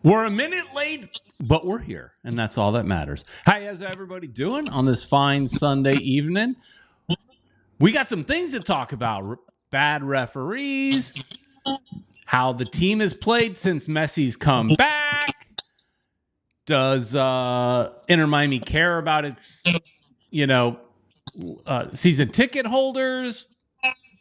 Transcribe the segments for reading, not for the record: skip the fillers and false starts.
We're a minute late, but we're here, and that's all that matters. How is everybody doing on this fine Sunday evening? We got some things to talk about. Bad referees, how the team has played since Messi's come back. Does Inter Miami care about its, season ticket holders?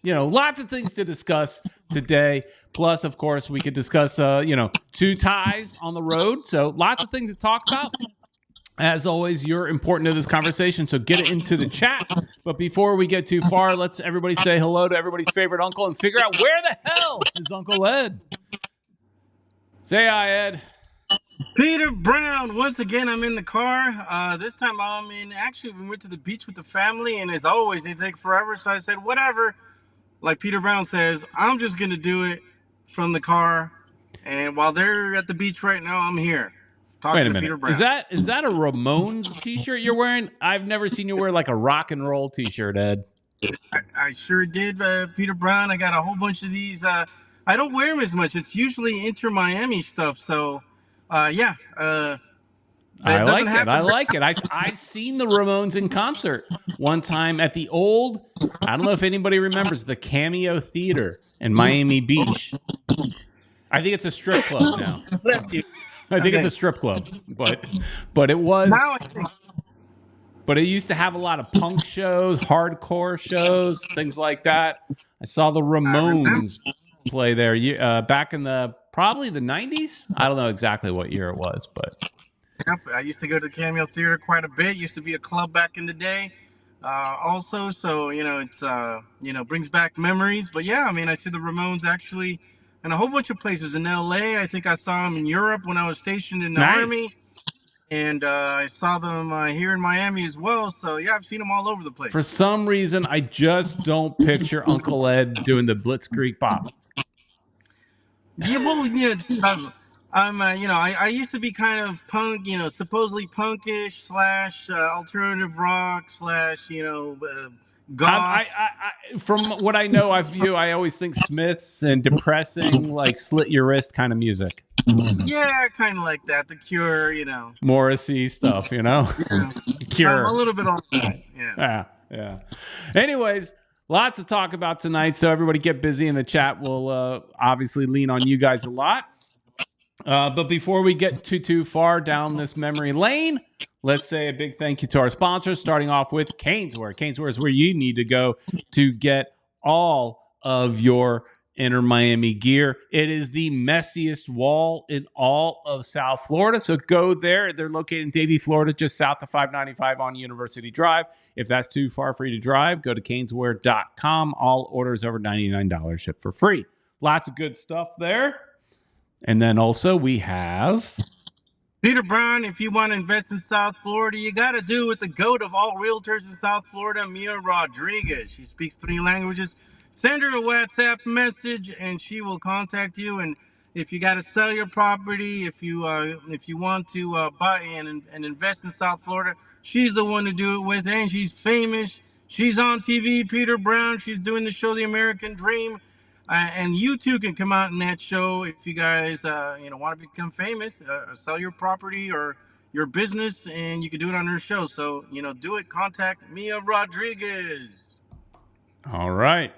Lots of things to discuss today. Plus, of course, we could discuss, two ties on the road. So lots of things to talk about. As always, you're important to this conversation, so get it into the chat. But before we get too far, let's everybody say hello to everybody's favorite uncle and figure out where the hell is Uncle Ed. Say hi, Ed. Peter Brown, once again, I'm in the car. This time actually, we went to the beach with the family, and as always, they take forever. So I said, whatever. Like Peter Brown says, I'm just going to do it from the car. And while they're at the beach right now, I'm here. Wait a minute. Peter Brown. Is that a Ramones t-shirt you're wearing? I've never seen you wear like a rock and roll t-shirt, Ed. I sure did, Peter Brown. I got a whole bunch of these. I don't wear them as much. It's usually Inter Miami stuff. So, yeah. I like it. I've seen the Ramones in concert one time at the old, I don't know if anybody remembers, the Cameo Theater in Miami Beach. I think it's a strip club now. I think it's a strip club, but it was. But it used to have a lot of punk shows, hardcore shows, things like that. I saw the Ramones play there back in probably the 90s. I don't know exactly what year it was, but. Yep, I used to go to the Cameo Theater quite a bit. Used to be a club back in the day, also. So it's brings back memories. But yeah, I mean, I see the Ramones actually in a whole bunch of places in L.A. I think I saw them in Europe when I was stationed in the Army, and I saw them here in Miami as well. So yeah, I've seen them all over the place. For some reason, I just don't picture Uncle Ed doing the Blitzkrieg Bop. Yeah, well, yeah. I used to be kind of punk, supposedly punkish / alternative rock / goth. From what I know of you, I always think Smiths and depressing, like slit your wrist kind of music. Yeah, kind of like that. The Cure, Morrissey stuff, Yeah. Cure. A little bit on that. Yeah. Anyways, lots to talk about tonight, so everybody get busy in the chat. We'll obviously lean on you guys a lot. But before we get too far down this memory lane, let's say a big thank you to our sponsors, starting off with Caneswear. Caneswear is where you need to go to get all of your Inter Miami gear. It is the messiest wall in all of South Florida, so go there. They're located in Davie, Florida, just south of 595 on University Drive. If that's too far for you to drive, go to caneswear.com. All orders over $99 ship for free. Lots of good stuff there. And then also we have Peter Brown. If you want to invest in South Florida, you got to do it with the GOAT of all realtors in South Florida, Mia Rodrigues. She speaks 3 languages. Send her a WhatsApp message and she will contact you. And if you got to sell your property, if you want to buy and invest in South Florida, she's the one to do it with. And she's famous. She's on TV, Peter Brown. She's doing the show The American Dream. And you too can come out in that show if you guys want to become famous, sell your property or your business, and you can do it on her show. So do it. Contact Mia Rodrigues. All right.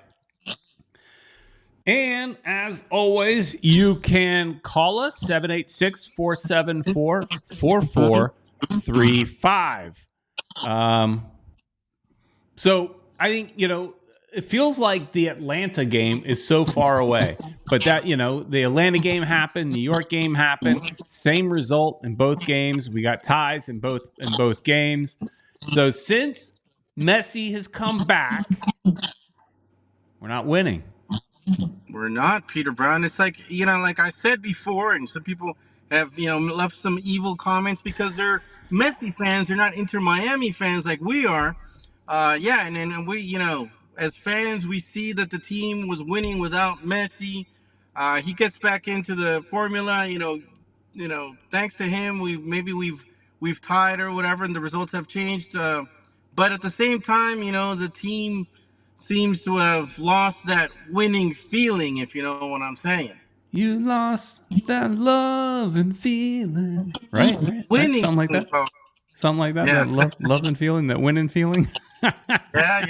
And as always, you can call us 786-474-4435. So I think it feels like the Atlanta game is so far away, but that, the Atlanta game happened, New York game happened, same result in both games. We got ties in both games. So since Messi has come back, we're not winning. We're not, Peter Brown. It's like, like I said before, and some people have, left some evil comments because they're Messi fans. They're not Inter Miami fans like we are. And we, as fans, we see that the team was winning without Messi. He gets back into the formula. Thanks to him, we've tied or whatever, and the results have changed. But at the same time, the team seems to have lost that winning feeling, if you know what I'm saying. You lost that love and feeling. Right? Winning. Something like that. Something like that. Yeah. That love and feeling, that winning feeling. Yeah.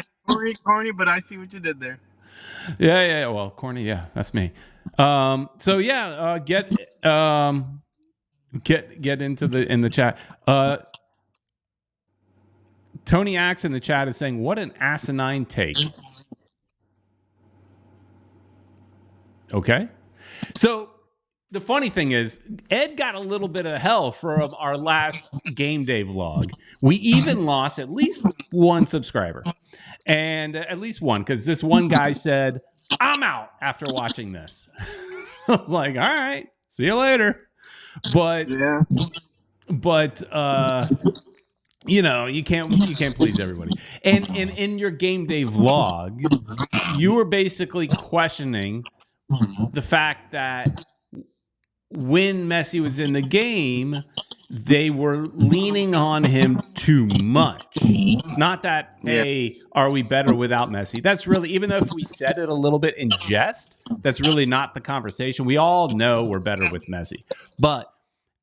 Corny, but I see what you did there. Yeah. Well, corny. Yeah, that's me. So yeah, get into the chat. Tony Axe in the chat is saying, "What an asinine take." Okay, so the funny thing is, Ed got a little bit of hell from our last game day vlog. We even lost at least one subscriber, and at least one, because this one guy said, "I'm out" after watching this. I was like, "All right, see you later." But Yeah. you can't please everybody. And in your game day vlog, you were basically questioning the fact that when Messi was in the game, they were leaning on him too much. It's not that, hey, are we better without Messi? That's really, even though if we said it a little bit in jest, that's really not the conversation. We all know we're better with Messi. But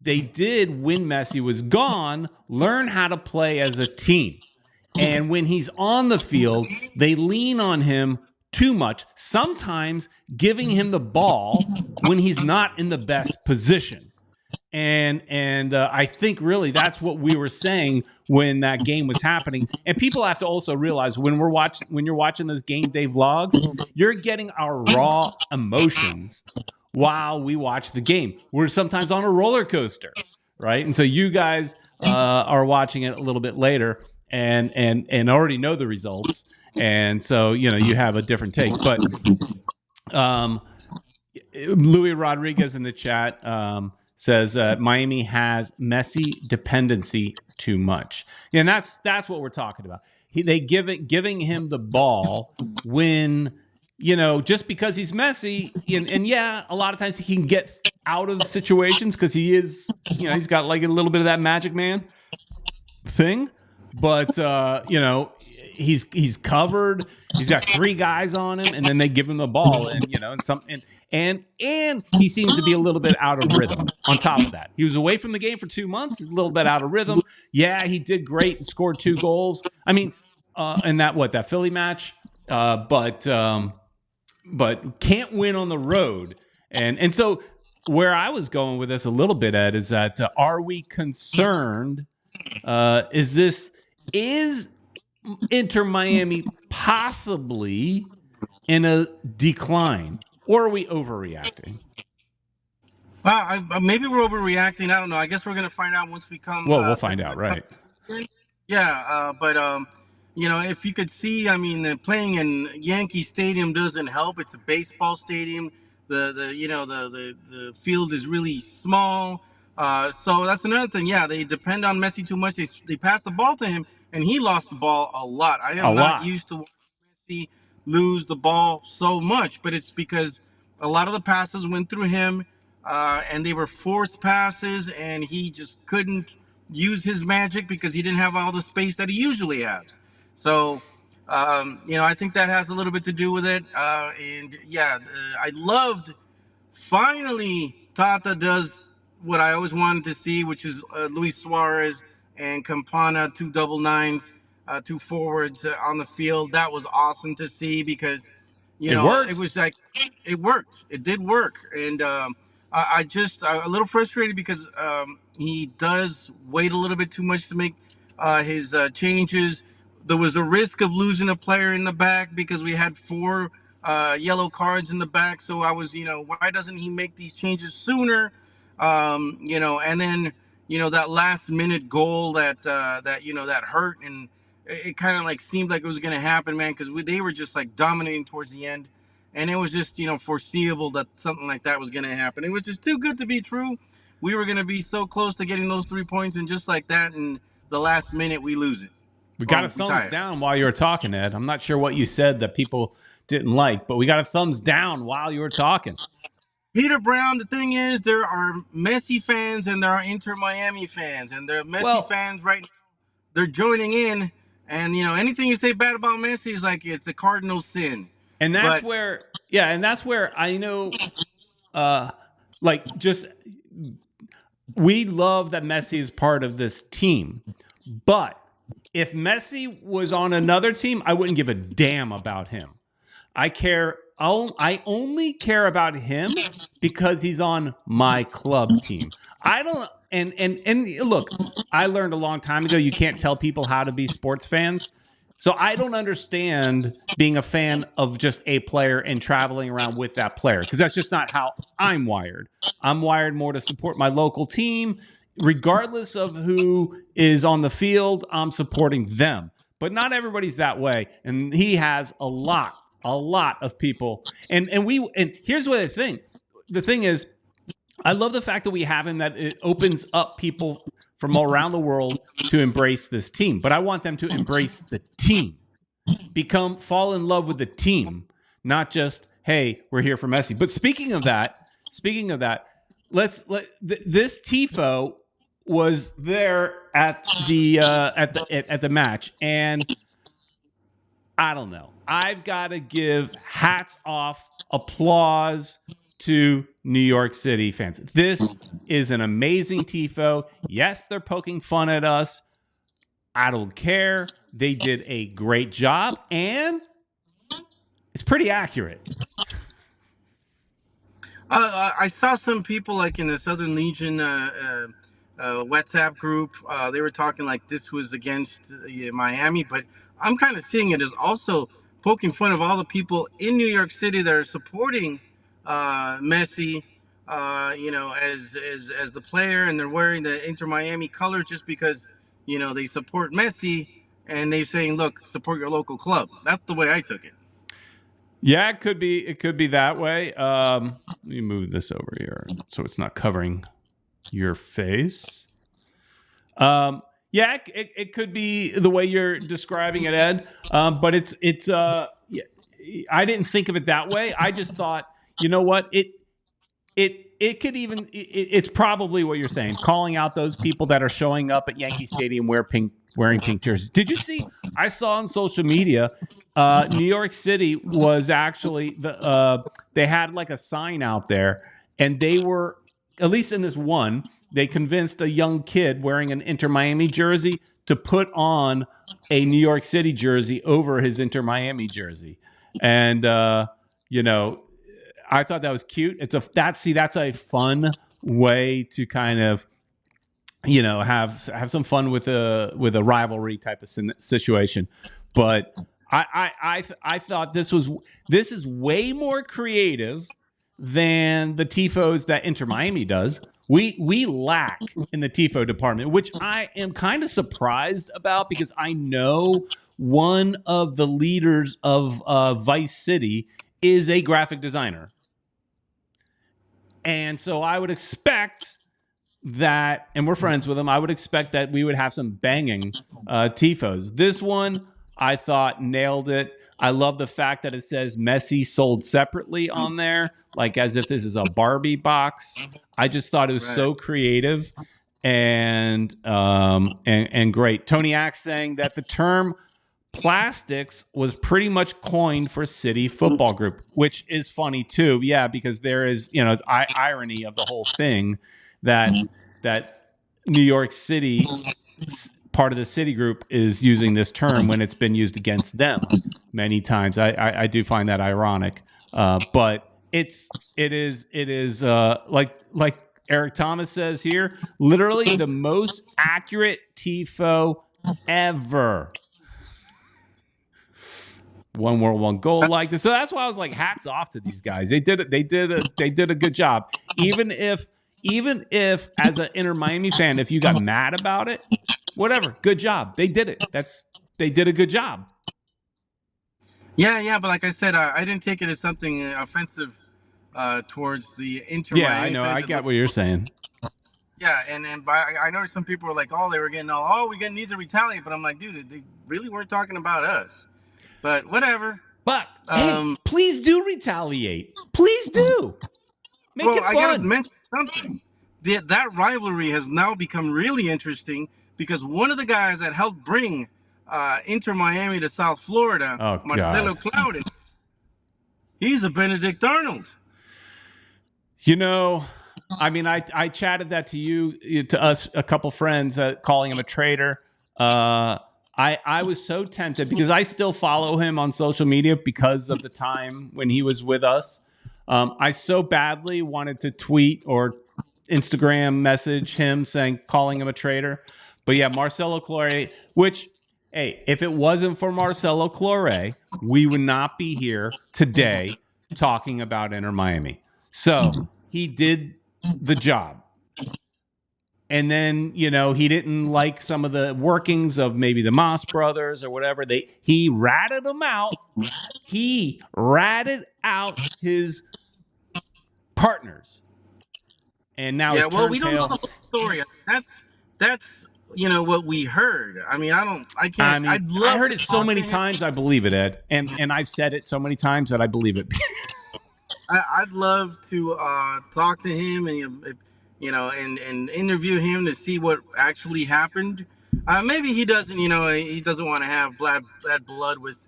they did, when Messi was gone, learn how to play as a team. And when he's on the field, they lean on him too much, sometimes giving him the ball when he's not in the best position. And I think really that's what we were saying when that game was happening. And people have to also realize when you're watching those game day vlogs, you're getting our raw emotions while we watch the game. We're sometimes on a roller coaster, right? And so you guys are watching it a little bit later and already know the results, and so you have a different take. But Louis Rodrigues in the chat says Miami has Messi dependency too much, and that's what we're talking about. Giving him the ball when just because he's Messi, and yeah, a lot of times he can get out of situations because he is, he's got like a little bit of that Magic Man thing, but he's covered. He's got three guys on him, and then they give him the ball, and and he seems to be a little bit out of rhythm. On top of that, he was away from the game for 2 months. He's a little bit out of rhythm. Yeah, he did great and scored 2 goals. I mean, in that Philly match, but can't win on the road. And so where I was going with this a little bit, Ed, is that are we concerned? Is Inter Miami possibly in a decline, or are we overreacting? Maybe we're overreacting. I don't know. I guess we're gonna find out once we come. Well, we'll find out, right? Yeah, but if you could see, I mean, playing in Yankee Stadium doesn't help. It's a baseball stadium. The field is really small. So that's another thing. Yeah, they depend on Messi too much. They pass the ball to him, and he lost the ball a lot. I am not used to watching Messi lose the ball so much, but it's because a lot of the passes went through him, and they were forced passes, and he just couldn't use his magic because he didn't have all the space that he usually has. So, I think that has a little bit to do with it. I loved, finally, Tata does what I always wanted to see, which is Luis Suarez and Campana, 2 double nines, 2 forwards on the field. That was awesome to see because, it was like, it worked. It did work. And I'm a little frustrated because he does wait a little bit too much to make his changes. There was a risk of losing a player in the back because we had 4 yellow cards in the back. So I was, why doesn't he make these changes sooner? And then, that last minute goal that hurt, and it kind of like seemed like it was going to happen, man, because they were just like dominating towards the end. And it was just, foreseeable that something like that was going to happen. It was just too good to be true. We were going to be so close to getting those 3 points, and just like that, in the last minute, we lose it. We got a thumbs down while you were talking, Ed. I'm not sure what you said that people didn't like, but we got a thumbs down while you were talking. Peter Brown, the thing is, there are Messi fans and there are Inter Miami fans, and there are Messi fans right now. They're joining in, and anything you say bad about Messi is like it's a cardinal sin. And that's where I know like just we love that Messi is part of this team, but if Messi was on another team, I wouldn't give a damn about him. I only care about him because he's on my club team. I don't and look, I learned a long time ago you can't tell people how to be sports fans. So I don't understand being a fan of just a player and traveling around with that player because that's just not how I'm wired. I'm wired more to support my local team. Regardless of who is on the field, I'm supporting them. But not everybody's that way. And he has a lot of people. And here's what I think. The thing is, I love the fact that we have him, that it opens up people from all around the world to embrace this team. But I want them to embrace the team, fall in love with the team, not just, hey, we're here for Messi. But speaking of that, this tifo was there at the match, and I don't know. I've got to give hats off, applause to New York City fans. This is an amazing tifo. Yes, they're poking fun at us. I don't care. They did a great job, and it's pretty accurate. I saw some people like in the Southern Legion WhatsApp group. They were talking like this was against Miami, but I'm kind of seeing it as also poking fun of all the people in New York City that are supporting Messi, as the player, and they're wearing the Inter Miami colors just because they support Messi, and they're saying, look, support your local club. That's the way I took it. Yeah, it could be that way. Let me move this over here so it's not covering your face. Yeah, it could be the way you're describing it, Ed. But it's yeah, I didn't think of it that way. I just thought, you know what, it could even it's probably what you're saying, calling out those people that are showing up at Yankee Stadium wearing pink jerseys. Did you see? I saw on social media, New York City was actually they had like a sign out there, and they were, at least in this one, they convinced a young kid wearing an Inter Miami jersey to put on a New York City jersey over his Inter Miami jersey, and I thought that was cute. That's a fun way to kind of have some fun with a rivalry type of situation. But I thought this is way more creative than the tifos that Inter Miami does. We lack in the tifo department, which I am kind of surprised about, because I know one of the leaders of Vice City is a graphic designer. And so I would expect that, and we're friends with him, I would expect that we would have some banging tifos. This one, I thought, nailed it. I love the fact that it says Messi sold separately on there, like as if this is a Barbie box. I just thought it was so creative and great. Tony Axe saying that the term plastics was pretty much coined for City Football Group, which is funny too. Yeah, because there is, it's irony of the whole thing that New York City, part of the City Group, is using this term when it's been used against them many times. I do find that ironic, but it is like Eric Thomas says here, literally the most accurate tifo ever. One world, one goal like this. So that's why I was like, hats off to these guys. They did a good job. Even if as an Inter Miami fan, if you got mad about it, whatever, good job. They did it. They did a good job. Yeah, but like I said, I didn't take it as something offensive towards the Inter Miami. Yeah, I know. I get what you're saying. Yeah, and I know some people were like, they were getting we need to retaliate, but I'm like, dude, they really weren't talking about us. But whatever. But hey, please do retaliate. Please do. Make it fun. I gotta mention something. That rivalry has now become really interesting, because one of the guys that helped bring Inter Miami to South Florida, Marcelo Claudio, he's a Benedict Arnold. You know, I mean, I chatted that to us, a couple friends, calling him a traitor. I was so tempted because I still follow him on social media because of the time when he was with us. I so badly wanted to tweet or Instagram message him calling him a traitor. But yeah, Marcelo Claure, which, hey, if it wasn't for Marcelo Claure, we would not be here today talking about Inter Miami. So he did the job. And then, you know, he didn't like some of the workings of maybe the Moss brothers or whatever. He ratted them out. He ratted out his partners. And now Yeah, his well, we don't know turntail. the whole story. That's what we heard. I mean, I can't. I I'd love heard to it so talk to many him. times, I believe it, Ed. And I've said it so many times that I believe it. I'd love to talk to him and interview him to see what actually happened. Maybe he doesn't, he doesn't want to have bad blood with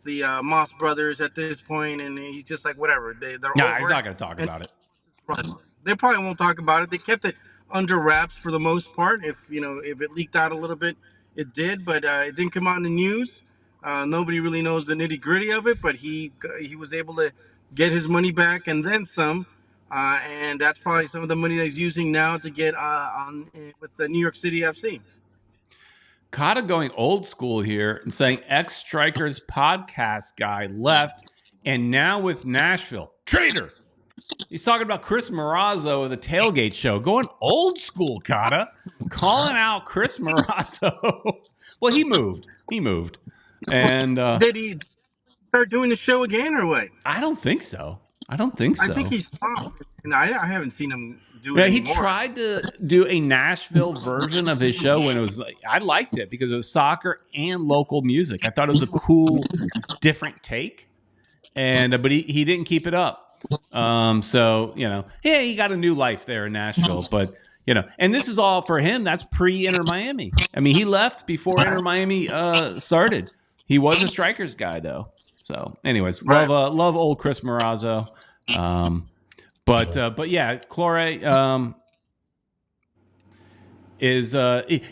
the Moss brothers at this point, and he's just like whatever. They're Nah, he's over it. not going to talk And about it. they probably won't talk about it. They kept it under wraps for the most part. If it leaked out a little bit, it did, but it didn't come out in the news. Nobody really knows the nitty gritty of it, but he was able to get his money back and then some, and that's probably some of the money that he's using now to get on with the New York City FC. Kata going old school here and saying ex-Strikers podcast guy left and now with Nashville. Traitor. He's talking about Chris Marazzo of the Tailgate Show. Going old school, Kata. Calling out Chris Marazzo. Well, he moved. And Did he start doing the show again or what? I don't think so. I think he's stopped, and I haven't seen him do it he anymore. tried to do a Nashville version of his show when it was like, I liked it because it was soccer and local music. I thought it was a cool, different take. And but he didn't keep it up. So, he got a new life there in Nashville, but and this is all for him. That's pre-Inter Miami. I mean, he left before Inter Miami started. He was a Strikers guy though. So anyways, love old Chris Marazzo. But yeah, Claure is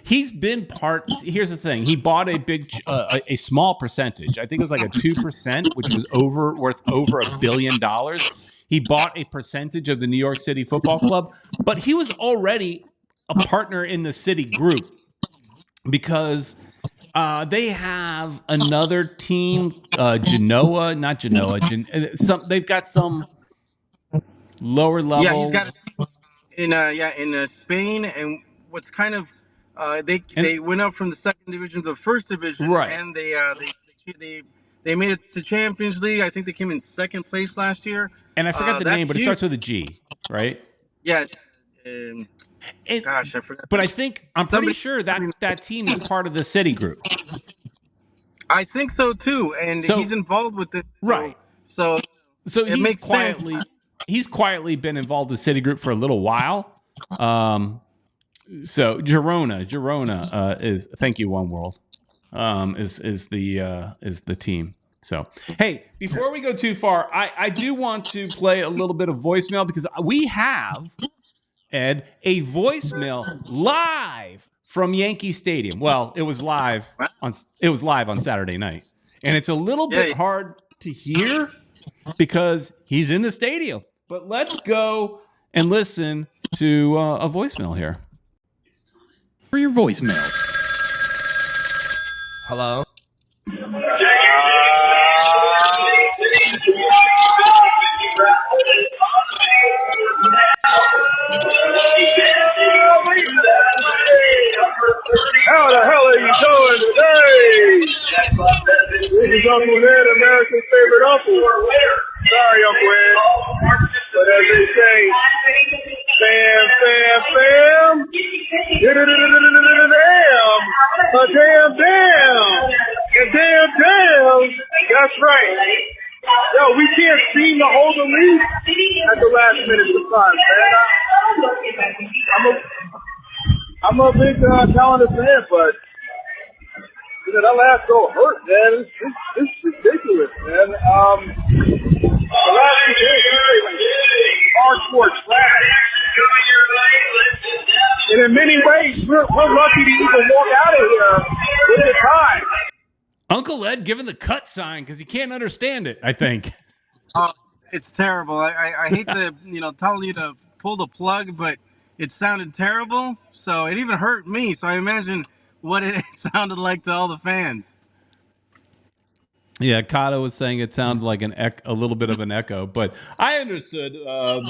he's been part. Here's the thing: he bought a small percentage. I think it was like a 2%, which was worth over $1 billion. He bought a percentage of the New York City Football Club, but he was already a partner in the City Group because they have another team, Genoa, not Genoa. They've got some lower level. Yeah, he's got in Spain, and what's kind of they went up from the second division to the first division, right? And they made it to Champions League. I think they came in second place last year. And I forgot the name, but it starts with a G, right? Yeah. Gosh, I forgot. But I'm pretty sure that team is part of the City Group. I think so too, and he's involved with it, right? So it makes quietly. Sense. He's quietly been involved with City Group for a little while. So Girona is thank you One World is the team. So hey, before we go too far, I do want to play a little bit of voicemail because we have, Ed, a voicemail live from Yankee Stadium. Well, it was live on Saturday night, and it's a little bit hard to hear because he's in the stadium. But let's go and listen to a voicemail here. For your voicemail. Hello? How the hell are you doing today? This is Uncle Ed, America's favorite uncle. Sorry, Uncle Ed. But as they say, fam. Damn. That's right. Yo, we can't seem to hold the lead at the last minute sometimes, man. I'm a big talented fan, but that last goal hurt, man. It's ridiculous, man. The last 2 games, our sport trash. And in many ways, we're lucky to even walk out of here with the time. Uncle Ed giving the cut sign because he can't understand it, I think. Oh, it's terrible. I hate to tell you to pull the plug, but it sounded terrible. So it even hurt me. So I imagine what it sounded like to all the fans. Yeah, Kato was saying it sounded like a little bit of an echo, but I understood.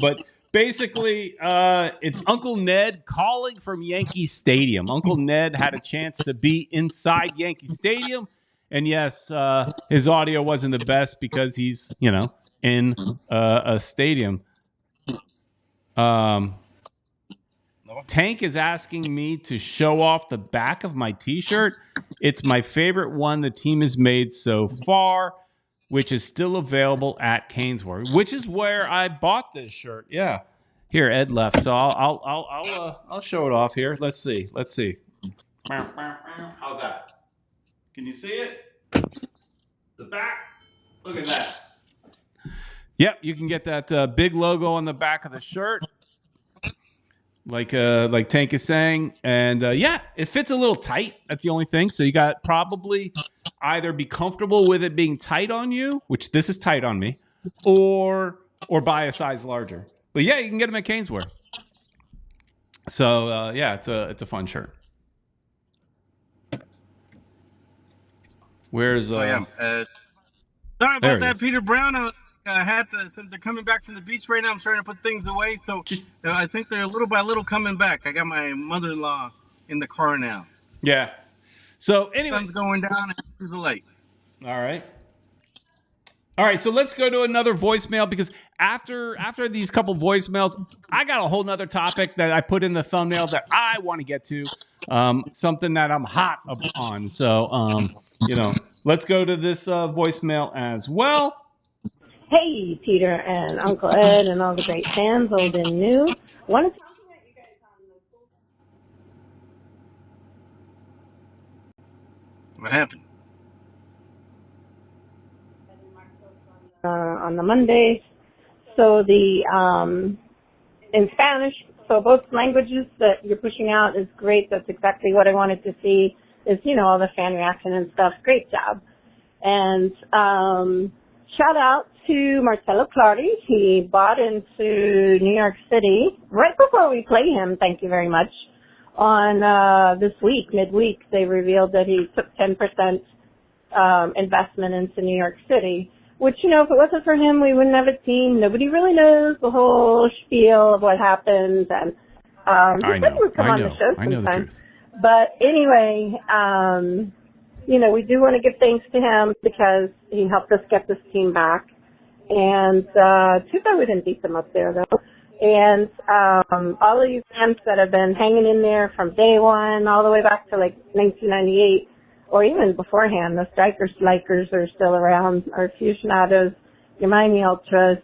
But basically, it's Uncle Ned calling from Yankee Stadium. Uncle Ned had a chance to be inside Yankee Stadium, and yes, his audio wasn't the best because he's in a stadium. Tank is asking me to show off the back of my t-shirt. It's my favorite one the team has made so far, which is still available at Canesburg, which is where I bought this shirt. Yeah. Here, Ed left, so I'll show it off here. Let's see. How's that? Can you see it? The back? Look at that. Yep, you can get that big logo on the back of the shirt. Like Tank is saying, and yeah, it fits a little tight. That's the only thing. So you got probably either be comfortable with it being tight on you, which this is tight on me, or buy a size larger. But yeah, you can get them at Canesburg. So yeah, it's a fun shirt. Where's sorry about that, Peter Brown. They're coming back from the beach right now. I'm starting to put things away, so I think they're little by little coming back. I got my mother-in-law in the car now. Yeah. So anyway, sun's going down and there's a light. All right. So let's go to another voicemail because after these couple voicemails, I got a whole nother topic that I put in the thumbnail that I want to get to, something that I'm hot on. So let's go to this voicemail as well. Hey, Peter and Uncle Ed and all the great fans, old and new. Wanted to What happened? On the Monday. So in Spanish, so both languages that you're pushing out is great. That's exactly what I wanted to see is, all the fan reaction and stuff. Great job. And shout out to Marcelo Clardy. He bought into New York City right before we play him. Thank you very much. On this week, midweek, they revealed that he took 10% investment into New York City, which, if it wasn't for him, we wouldn't have a team. Nobody really knows the whole spiel of what happened. And I know the truth. But anyway, we do want to give thanks to him because he helped us get this team back. And too bad we didn't beat them up there, though. And all of you fans that have been hanging in there from day one all the way back to, 1998, or even beforehand, the Strikers, Likers are still around, our Fusionados, your Miami Ultras,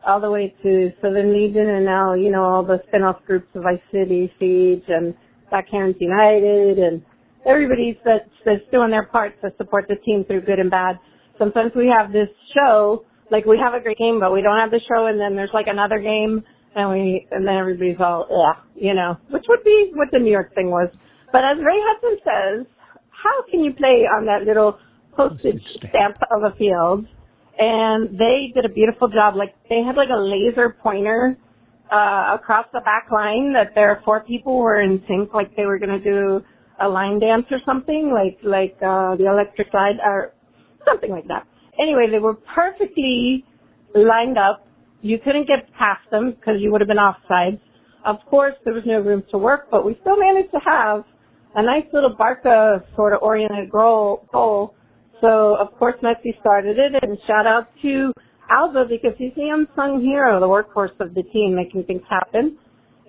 all the way to Southern Legion, and now, all the spin-off groups of Vice City, Siege, and Backhand United, and everybody that's doing their part to support the team through good and bad. Sometimes we have this show, we have a great game, but we don't have the show, and then there's another game, and then everybody's all, which would be what the New York thing was. But as Ray Hudson says, how can you play on that little postage stamp of a field? And they did a beautiful job. They had a laser pointer across the back line that their four people were in sync, they were going to do a line dance or something, the electric slide or something like that. Anyway, they were perfectly lined up. You couldn't get past them because you would have been offsides. Of course, there was no room to work, but we still managed to have a nice little Barca sort of oriented goal. So, of course, Messi started it, and shout out to Alba because he's the unsung hero, the workhorse of the team, making things happen.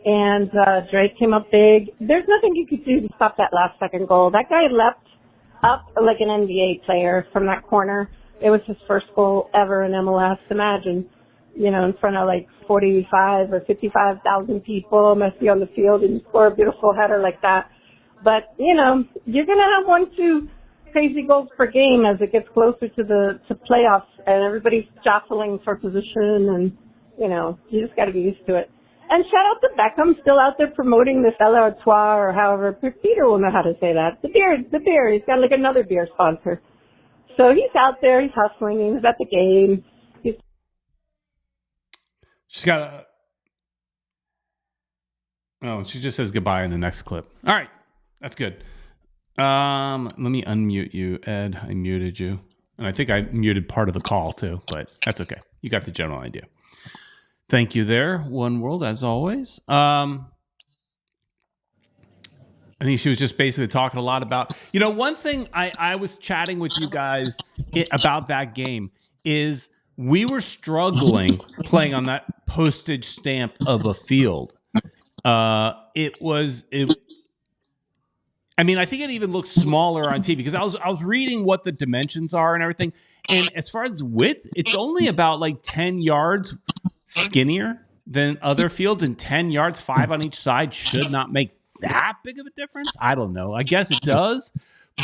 And Drake came up big. There's nothing you could do to stop that last second goal. That guy leapt up like an NBA player from that corner. It was his first goal ever in MLS. Imagine, in front of 45 or 55,000 people, Messi on the field, and score a beautiful header like that. But, you're going to have 1-2 crazy goals per game as it gets closer to playoffs, and everybody's jostling for position, and, You just got to get used to it. And shout out to Beckham, still out there promoting the Stella Artois, or however Peter will know how to say that. The beer. He's got like another beer sponsor. So he's out there. He's hustling. He was at the game. She's got a. Oh, she just says goodbye in the next clip. All right, that's good. Let me unmute you, Ed. I muted you, and I think I muted part of the call too, but that's okay. You got the general idea. Thank you there, One World, as always. I think she was just basically talking a lot about, one thing I was chatting with you guys about that game is we were struggling playing on that postage stamp of a field. I think it even looks smaller on TV because I was reading what the dimensions are and everything. And as far as width, it's only about like 10 yards skinnier than other fields, and 10 yards, 5 on each side should not make that big of a difference. I don't know. I guess it does,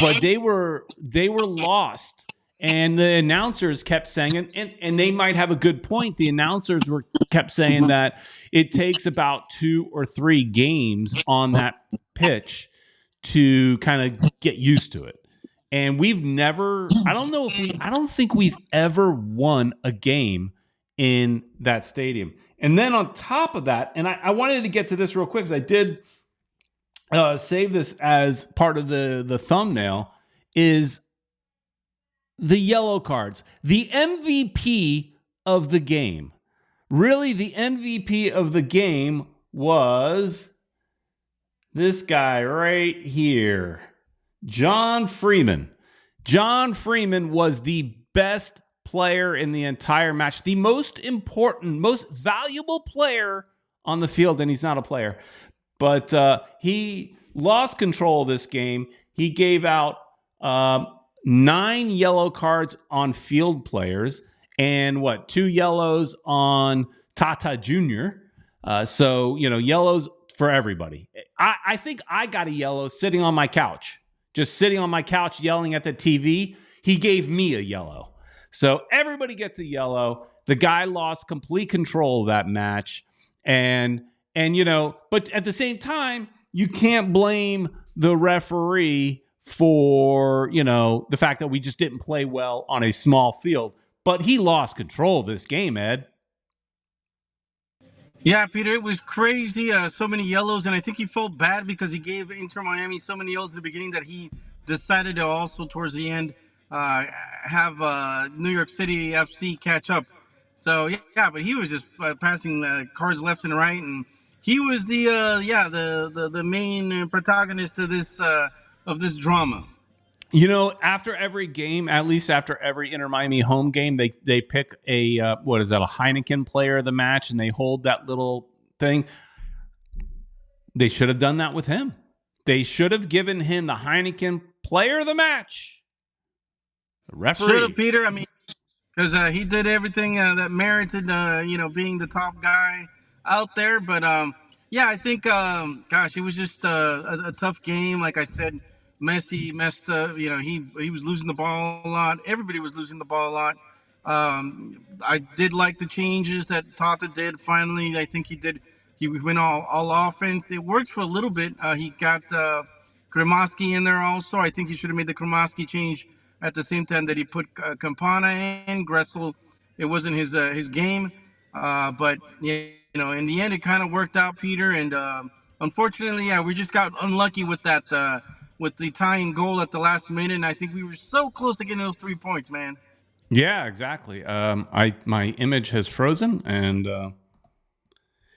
but they were lost. And the announcers kept saying, and they might have a good point. The announcers kept saying that it takes about 2 or 3 games on that pitch to kind of get used to it. And we've never, I don't think we've ever won a game in that stadium. And then on top of that, and I wanted to get to this real quick because I did save this as part of the thumbnail, is the yellow cards. The MVP of the game. Really, the MVP of the game was this guy right here, John Freeman. John Freeman was the best player in the entire match, the most important, most valuable player on the field, and he's not a player. But he lost control of this game. He gave out 9 yellow cards on field players and 2 yellows on Tata Jr. So, yellows for everybody. I think I got a yellow sitting on my couch, just sitting on my couch yelling at the TV. He gave me a yellow. So everybody gets a yellow. The guy lost complete control of that match. And but at the same time, you can't blame the referee for, the fact that we just didn't play well on a small field. But he lost control of this game, Ed. Yeah, Peter, it was crazy. So many yellows, and I think he felt bad because he gave Inter Miami so many yellows at the beginning that he decided to also, towards the end, have New York City FC catch up. So yeah, but he was just passing cards left and right, and he was the main protagonist of this drama. After every game, at least after every Inter Miami home game, they pick a a Heineken player of the match, and they hold that little thing. They should have done that with him. They should have given him the Heineken player of the match. The referee should have, Peter. Because he did everything that merited, being the top guy out there. But I think, it was just a tough game. Like I said, Messi messed up. He was losing the ball a lot. Everybody was losing the ball a lot. I did like the changes that Tata did. Finally, I think he did. He went all offense. It worked for a little bit. He got Kremoski in there also. I think he should have made the Kremoski change at the same time that he put Campana in. Gressel, it wasn't his game. But in the end, it kind of worked out, Peter. And unfortunately, we just got unlucky with that, with the tying goal at the last minute. And I think we were so close to getting those 3 points, man. Yeah, exactly. My image has frozen, and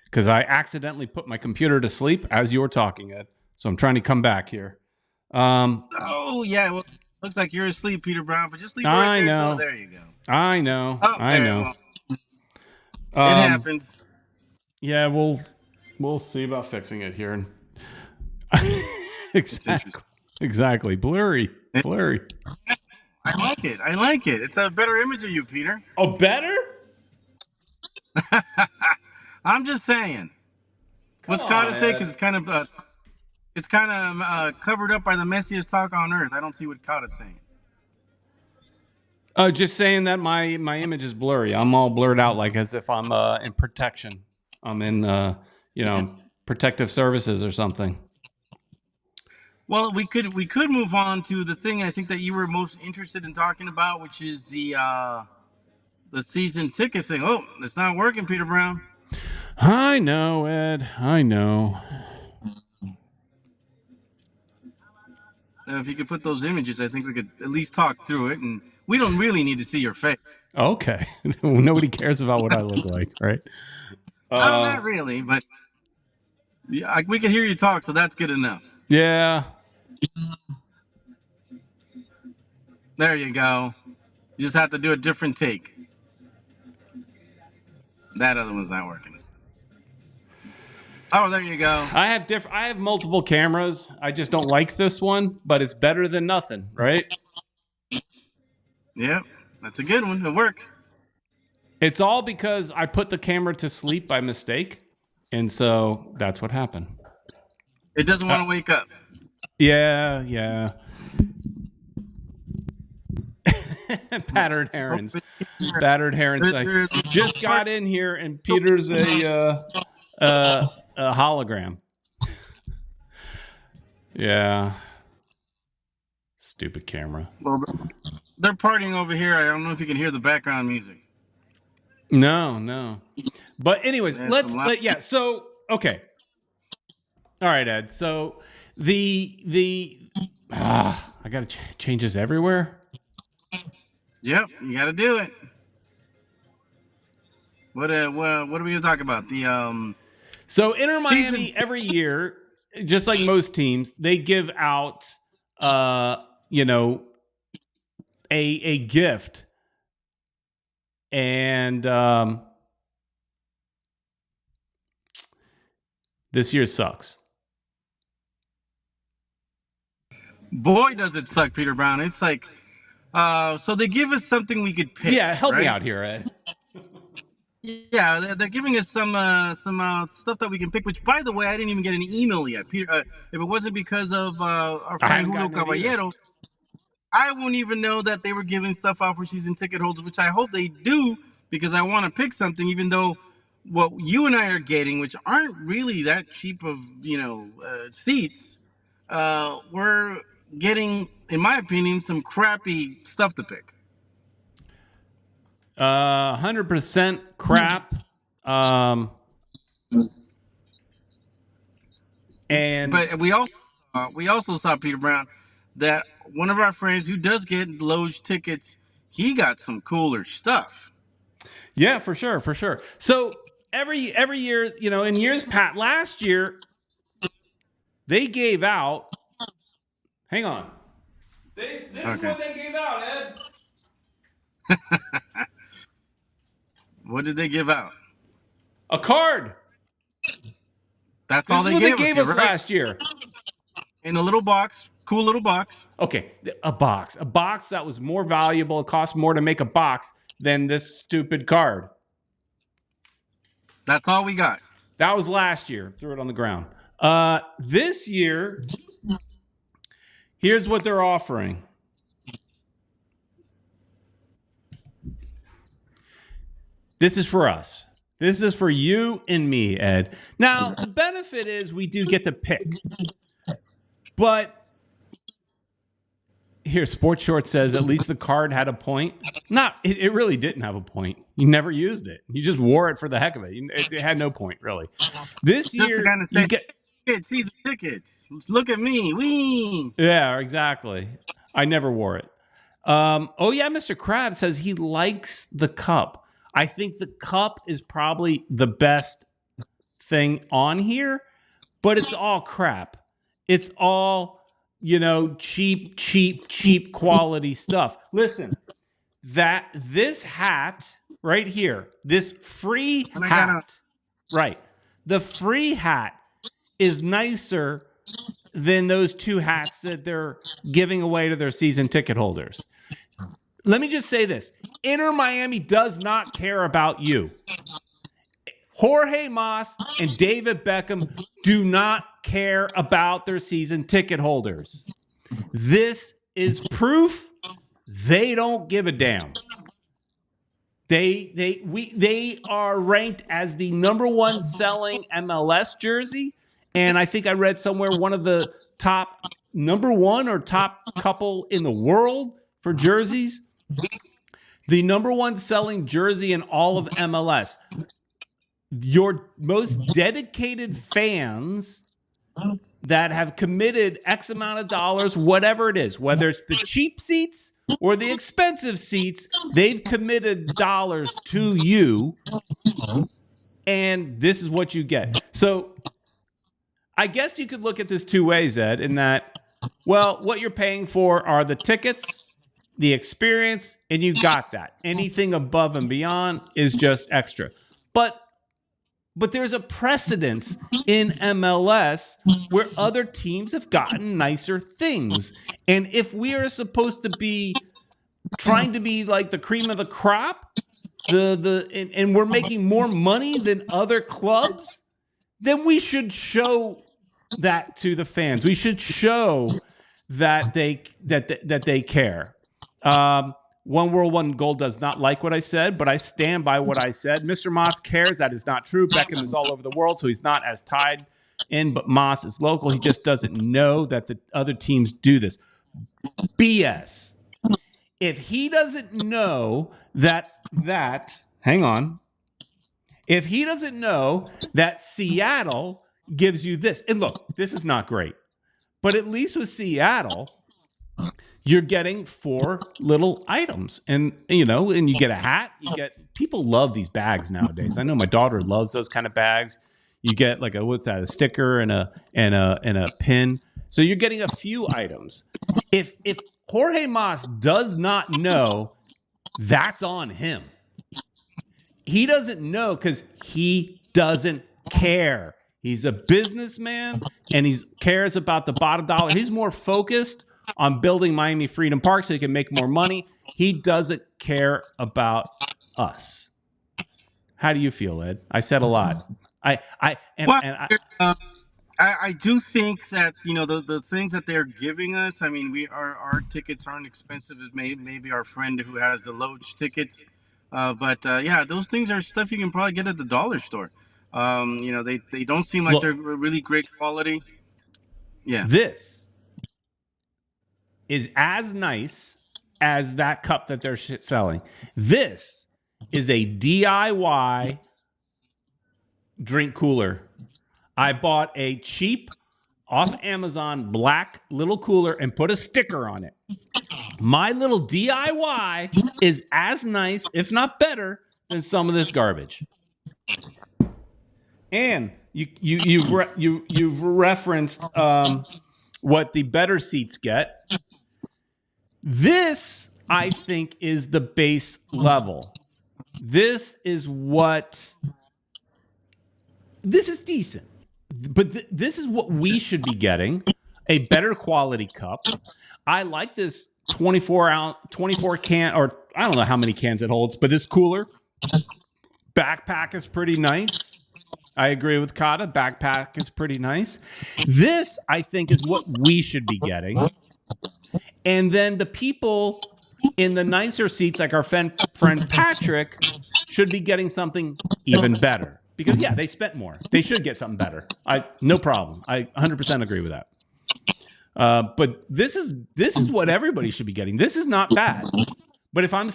because I accidentally put my computer to sleep as you were talking, Ed. So I'm trying to come back here. Oh yeah, well, looks like you're asleep, Peter Brown. But just leave it right there. I know. There you go. I know. Oh, I know. Well, it happens. Yeah, we'll see about fixing it here. Exactly. Blurry. I like it. It's a better image of you, Peter. Oh, better? I'm just saying. What's Kata's take is kind of covered up by the messiest talk on earth. I don't see what Kata's saying. Oh, just saying that my image is blurry. I'm all blurred out, like as if I'm in protection. I'm in protective services or something. Well, we could move on to the thing I think that you were most interested in talking about, which is the season ticket thing. Oh, it's not working, Peter Brown. I know, Ed. I know. If you could put those images, I think we could at least talk through it, and we don't really need to see your face. Okay. Nobody cares about what I look like, right? No, not really, but yeah, we can hear you talk, so that's good enough. Yeah. There you go. You just have to do a different take. That other one's not working. Oh, there you go. I have multiple cameras. I just don't like this one, but it's better than nothing, right? Yep, that's a good one. It works. It's all because I put the camera to sleep by mistake, and so that's what happened. It doesn't want to wake up. Yeah. Battered herons. I just got in here, and Peter's a hologram. Yeah. Stupid camera. Well, they're partying over here. I don't know if you can hear the background music. No. But anyways, so okay. All right, Ed. So I got to change this everywhere. Yep, you got to do it. What are we gonna talk about? So Inter Miami every year, just like most teams, they give out a gift, and this year sucks. Boy, does it suck, Peter Brown. It's like, so they give us something we could pick. Yeah, help right? me out here, Ed. Yeah, they're giving us some stuff that we can pick. Which, by the way, I didn't even get an email yet, Peter. If it wasn't because of our friend Julio Caballero, I wouldn't even know that they were giving stuff out for season ticket holders. Which I hope they do, because I want to pick something. Even though what you and I are getting, which aren't really that cheap of seats, we're getting, in my opinion, some crappy stuff to pick. 100% crap. But we also saw, Peter Brown, that one of our friends who does get Loge tickets, he got some cooler stuff. Yeah, for sure. So every year, in years past, last year they gave out. Hang on. This is what they gave out, Ed. What did they give out? A card. That's all they gave us last year. In a little box, cool little box. Okay, a box that was more valuable. It cost more to make a box than this stupid card. That's all we got. That was last year. Threw it on the ground. This year, here's what they're offering. This is for us. This is for you and me, Ed. Now, the benefit is we do get to pick. But here, Sports Short says at least the card had a point. It really didn't have a point. You never used it. You just wore it for the heck of it. It had no point, really. This year, you get season tickets. Look at me. Wee. Yeah, exactly. I never wore it. Mr. Krabs says he likes the cup. I think the cup is probably the best thing on here, but it's all crap. It's all, cheap quality stuff. Listen, this hat right here, this free hat, right? The free hat is nicer than those two hats that they're giving away to their season ticket holders. Let me just say this. Inter Miami does not care about you. Jorge Mas and David Beckham do not care about their season ticket holders. This is proof They don't give a damn. They are ranked as the #1 selling MLS jersey, and I think I read somewhere one of the top #1 or top couple in the world for jerseys. The #1 selling jersey in all of MLS. Your most dedicated fans that have committed X amount of dollars, whatever it is, whether it's the cheap seats or the expensive seats, they've committed dollars to you, and this is what you get. So I guess you could look at this two ways, Ed, in that, well, what you're paying for are the tickets, the experience, and you got that. Anything above and beyond is just extra. But there's a precedence in MLS where other teams have gotten nicer things. And if we are supposed to be trying to be like the cream of the crop, and we're making more money than other clubs, then we should show that to the fans. We should show that they care. One World, One Goal does not like what I said, but I stand by what I said. Mr. Moss cares. That is not true. Beckham is all over the world, so he's not as tied in, but Moss is local. He just doesn't know that the other teams do this. BS. If he doesn't know hang on. If he doesn't know that Seattle gives you this, and look, this is not great, but at least with Seattle, you're getting 4 little items, and you get a hat. People love these bags nowadays. I know my daughter loves those kind of bags. You get like a sticker and a pin. So you're getting a few items. If Jorge Mas does not know, that's on him. He doesn't know because he doesn't care. He's a businessman and he cares about the bottom dollar. He's more focused on building Miami Freedom Park so he can make more money. He doesn't care about us. How do you feel, Ed? I said a lot. I do think that the things that they're giving us. I mean, our tickets aren't expensive as maybe our friend who has the Loge tickets. But those things are stuff you can probably get at the dollar store. They don't seem like they're really great quality. Yeah. This is as nice as that cup that they're selling. This is a DIY drink cooler. I bought a cheap off Amazon black little cooler and put a sticker on it. My little DIY is as nice, if not better, than some of this garbage. And you've referenced what the better seats get. This, I think, is the base level. This is decent. But this is what we should be getting, a better quality cup. I like this 24 can, or I don't know how many cans it holds, but this cooler. Backpack is pretty nice. I agree with Kata. Backpack is pretty nice. This, I think, is what we should be getting. And then the people in the nicer seats, like our friend Patrick, should be getting something even better. Because, they spent more. They should get something better. No problem. I 100% agree with that. But this is what everybody should be getting. This is not bad. But if I'm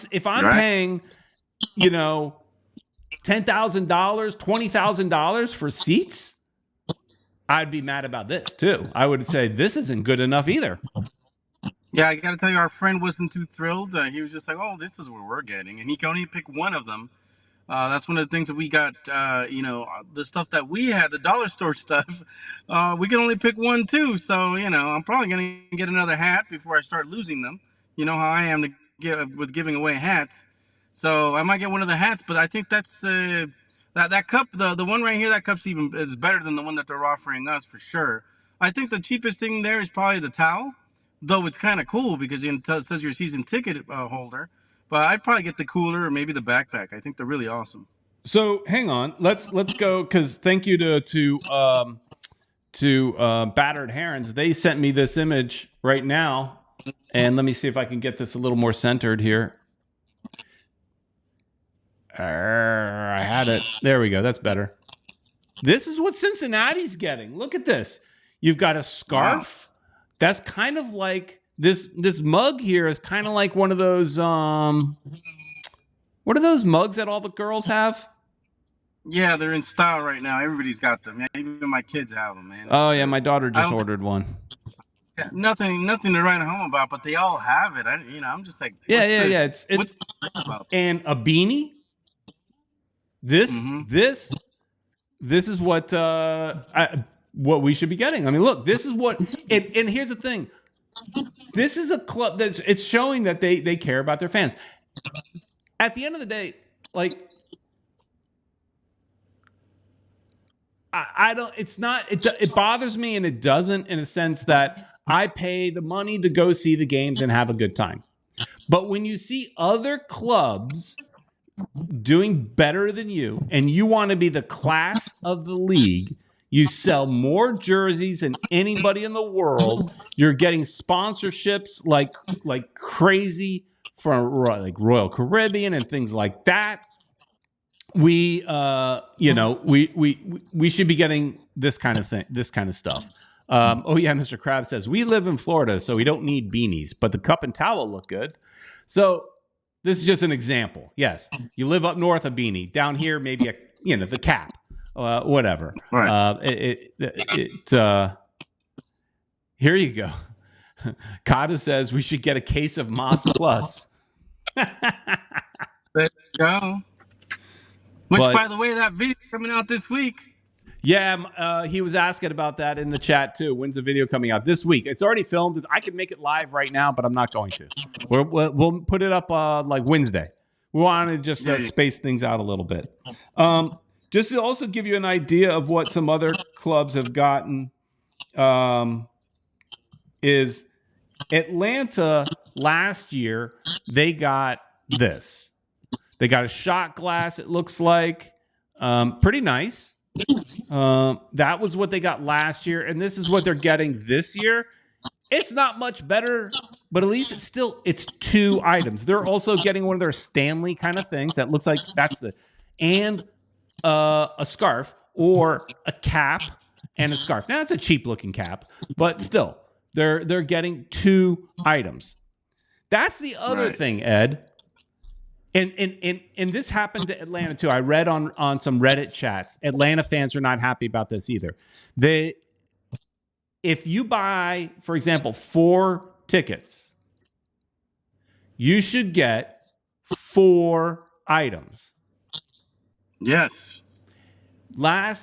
paying, $10,000, $20,000 for seats, I'd be mad about this too. I would say this isn't good enough either. Yeah, I got to tell you, our friend wasn't too thrilled. He was just like, "Oh, this is what we're getting," and he can only pick one of them. That's one of the things that we got. The stuff that we had, the dollar store stuff, we can only pick one too. So I'm probably gonna get another hat before I start losing them. You know how I am with giving away hats. So I might get one of the hats, but I think that's that cup, the one right here. That cup's is better than the one that they're offering us for sure. I think the cheapest thing there is probably the towel, though it's kind of cool because it says you're a season ticket holder. But I'd probably get the cooler or maybe the backpack. I think they're really awesome. So hang on, let's go, because thank you to Battered Herons. They sent me this image right now And let me see if I can get this a little more centered here. I had it. There we go. That's better. This is what Cincinnati's getting. Look at this. You've got a scarf. Wow. That's kind of like this mug here is kind of like one of those what are those mugs that all the girls have? Yeah, they're in style right now. Everybody's got them. Yeah, even my kids have them, man. Oh yeah, my daughter just ordered one. Yeah, nothing to write home about, but they all have it. I'm just like, yeah. It's and a beanie. This is what we should be getting. I mean, look, this is what. And here's the thing. This is a club it's showing that they care about their fans. At the end of the day, like. I don't. It's not. It bothers me, and it doesn't in a sense that I pay the money to go see the games and have a good time. But when you see other clubs doing better than you, and you want to be the class of the league, you sell more jerseys than anybody in the world. You're getting sponsorships like crazy from like Royal Caribbean and things like that. We should be getting this kind of thing, this kind of stuff. Oh yeah, Mr. Krabs says we live in Florida, so we don't need beanies, but the cup and towel look good. So this is just an example. Yes, you live up north, a beanie. Down here, maybe the cap, whatever. Right. Here you go. Kata says we should get a case of Moss Plus. There you go. Which, by the way, that video coming out this week. Yeah, he was asking about that in the chat too. When's the video coming out? This week. It's already filmed. I could make it live right now, but I'm not going to. We'll put it up like Wednesday. We want to just space things out a little bit. Just to also give you an idea of what some other clubs have gotten, is Atlanta last year, they got this. They got a shot glass, it looks like. Pretty nice. That was what they got last year, and this is what they're getting this year. It's not much better, but at least it's 2 items. They're also getting one of their Stanley kind of things that looks like and a scarf or a cap and a scarf. Now it's a cheap looking cap, but still, they're getting 2 items. That's the other thing, Ed. And this happened to Atlanta too. I read on some Reddit chats. Atlanta fans are not happy about this either. If you buy, for example, 4 tickets, you should get 4 items. Yes.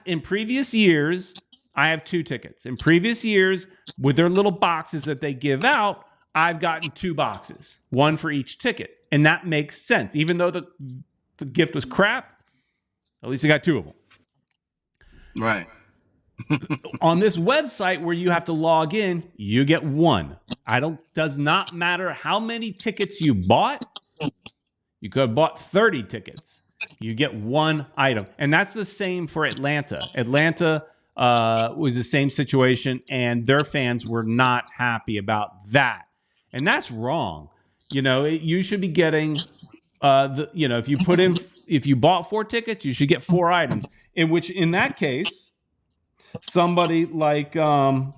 In previous years, I have 2 tickets. In previous years, with their little boxes that they give out, I've gotten 2 boxes, 1 for each ticket. And that makes sense. Even though the gift was crap, at least I got 2 of them. Right. On this website where you have to log in, you get 1. Does not matter how many tickets you bought. You could have bought 30 tickets. You get 1 item. And that's the same for Atlanta. Atlanta was the same situation, and their fans were not happy about that. And that's wrong. You should be getting if you bought 4 tickets, you should get 4 items. In that case, somebody like our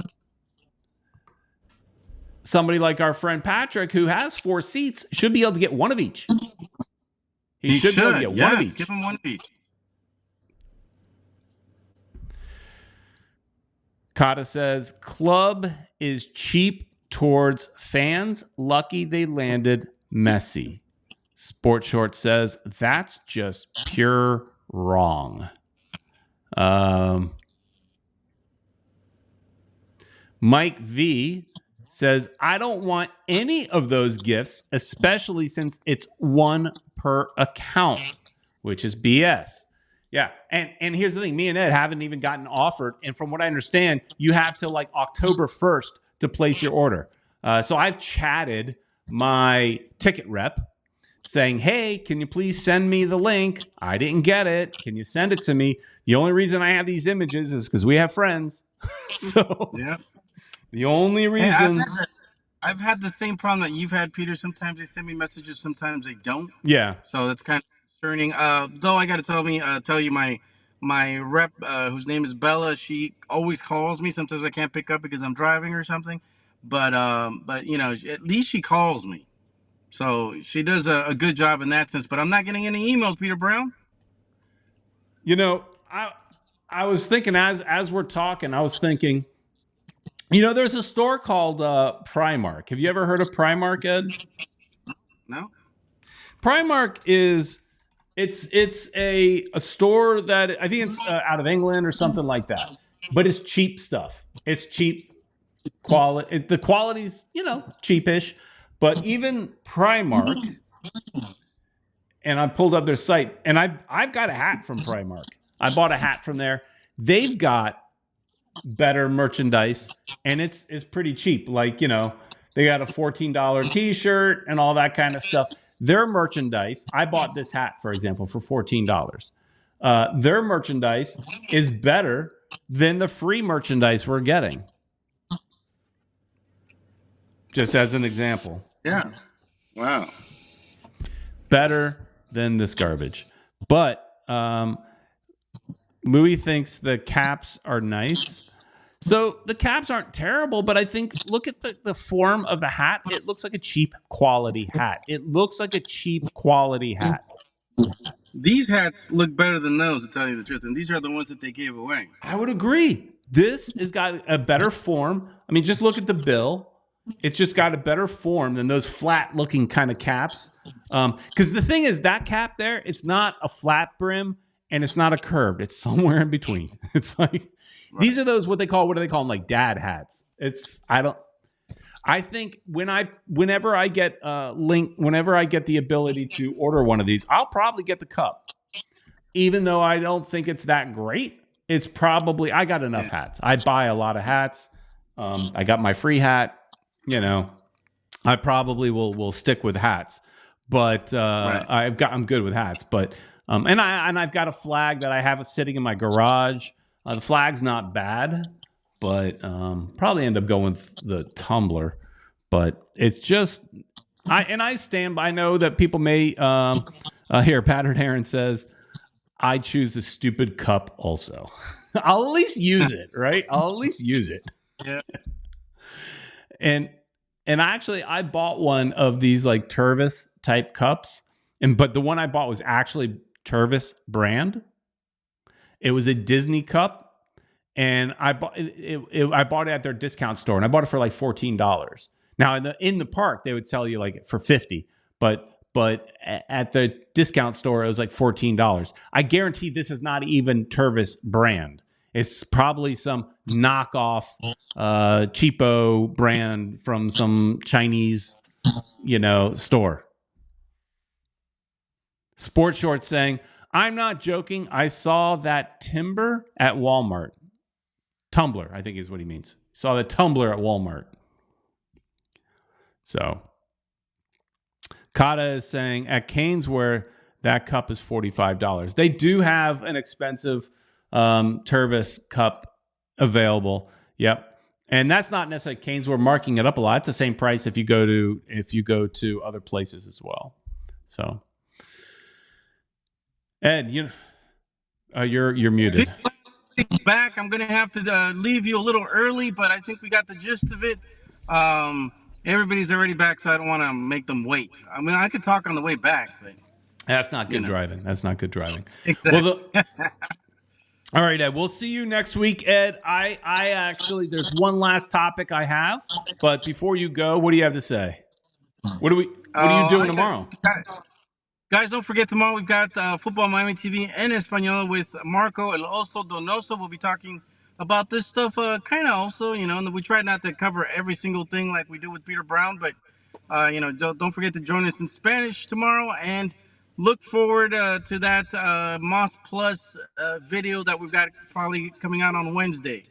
friend Patrick, who has 4 seats, should be able to get 1 of each. He should be able to get 1 of each. Give him 1 of each. Kata says club is cheap towards fans. Lucky they landed Messi. Sport Short says that's just pure wrong. Mike V says, I don't want any of those gifts, especially since it's 1 per account, which is BS. Yeah, and here's the thing. Me and Ed haven't even gotten offered. And from what I understand, you have till like October 1st to place your order. So I've chatted my ticket rep saying, hey, can you please send me the link? I didn't get it. Can you send it to me? The only reason I have these images is because we have friends. So yeah. The only reason... I've had the same problem that you've had, Peter. Sometimes they send me messages, sometimes they don't. Yeah. So that's kind of concerning. Though I got to tell you, my rep, whose name is Bella, she always calls me. Sometimes I can't pick up because I'm driving or something. But you know, at least she calls me. So she does a good job in that sense. But I'm not getting any emails, Peter Brown. You know, I was thinking as we're talking, I was thinking, you know, there's a store called Primark. Have you ever heard of Primark, Ed? No. Primark is it's a store that I think it's out of England or something like that. But it's cheap stuff. It's cheap quality. The quality's, you know, cheapish. But even Primark, and I pulled up their site, and I've got a hat from Primark. I bought a hat from there. They've got better merchandise, and it's pretty cheap. Like, you know, they got a $14 t-shirt and all that kind of stuff. Their merchandise, I bought this hat, for example, for $14. Their merchandise is better than the free merchandise we're getting. Just as an example. Yeah. Wow. Better than this garbage. But Louis thinks the caps are nice. So the caps aren't terrible, but I think, look at the form of the hat. It looks like a cheap quality hat. It looks like a cheap quality hat. These hats look better than those, to tell you the truth. And these are the ones that they gave away. I would agree. This has got a better form. I mean, just look at the bill. It's just got a better form than those flat looking kind of caps. Because the thing is, that cap there, it's not a flat brim and it's not a curved. It's somewhere in between. It's like, these are those, what do they call them? Like dad hats. I think whenever I get the ability to order one of these, I'll probably get the cup. Even though I don't think it's that great, it's probably, I got enough hats. I buy a lot of hats. I got my free hat. You know, I probably will stick with hats, but I'm good with hats. But and I've got a flag that I have sitting in my garage. The flag's not bad, but probably end up going with the tumbler. But it's just I stand by. I know that people may here. Pattern Aaron says, I choose the stupid cup also. I'll at least use it, right? I'll at least use it. Yeah. And actually, I bought one of these like Tervis type cups, but the one I bought was actually Tervis brand. It was a Disney cup, and I bought it at their discount store, and I bought it for like $14. Now in the park they would sell you like for $50, but at the discount store it was like $14. I guarantee this is not even Tervis brand. It's probably some knockoff, cheapo brand from some Chinese, you know, store. Sports Shorts saying, I'm not joking. I saw that timber at Walmart. Tumbler, I think is what he means. Saw the tumbler at Walmart. So, Kata is saying, at Cane's where that cup is $45. They do have an expensive Tervis cup available. Yep. And that's not necessarily Cane's. We're marking it up a lot. It's the same price if you go to other places as well. So, Ed, you're muted. Back. I'm gonna have to leave you a little early, but I think we got the gist of it. Everybody's already back, so I don't want to make them wait. I mean, I could talk on the way back, but that's not good driving. That's not good driving. Exactly. Well, all right, Ed. We'll see you next week, Ed. I actually, there's one last topic I have, but before you go, what do you have to say? What are you doing tomorrow? Guys, don't forget tomorrow we've got Futbol Miami TV en Español with Marco El Oso Donoso. We'll be talking about this stuff kind of also, you know, and we try not to cover every single thing like we do with Peter Brown, but, you know, don't forget to join us in Spanish tomorrow, and look forward to that Moss Plus video that we've got probably coming out on Wednesday.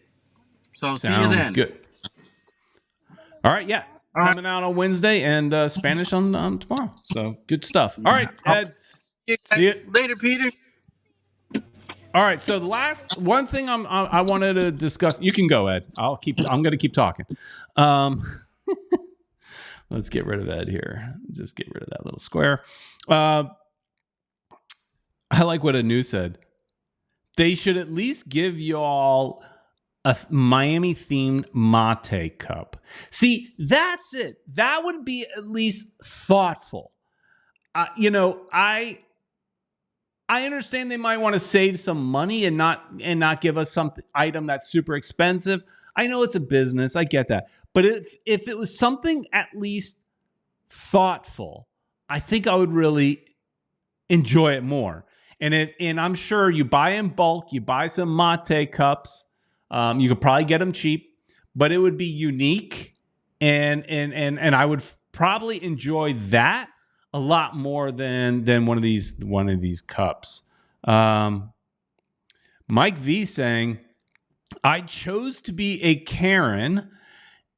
So see you then. Sounds good. All right, yeah. Coming out on Wednesday and Spanish on tomorrow. So good stuff. All right, Ed. See you later, Peter. All right. So the last one thing I wanted to discuss. You can go, Ed. I'm going to keep talking. Let's get rid of Ed here. Just get rid of that little square. I like what Anu said. They should at least give y'all a Miami-themed mate cup. See, that's it. That would be at least thoughtful. I understand they might want to save some money and not give us some item that's super expensive. I know it's a business. I get that. But if it was something at least thoughtful, I think I would really enjoy it more. And I'm sure you buy in bulk, you buy some mate cups. You could probably get them cheap, but it would be unique, and I would probably enjoy that a lot more than one of these cups. Mike V saying, I chose to be a Karen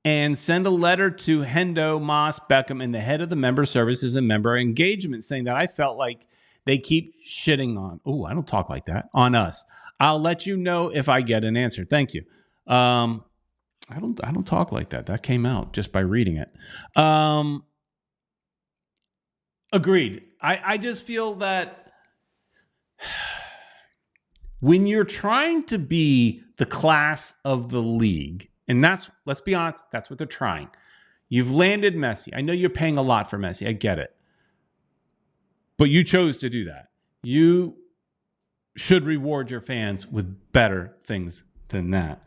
and send a letter to Hendo, Moss, Beckham, and the head of the member services and member engagement, saying that I felt like they keep shitting on. Oh, I don't talk like that. On us. I'll let you know if I get an answer. Thank you. I don't talk like that. That came out just by reading it. Agreed. I just feel that when you're trying to be the class of the league, and let's be honest, that's what they're trying. You've landed Messi. I know you're paying a lot for Messi. I get it. But you chose to do that. You should reward your fans with better things than that.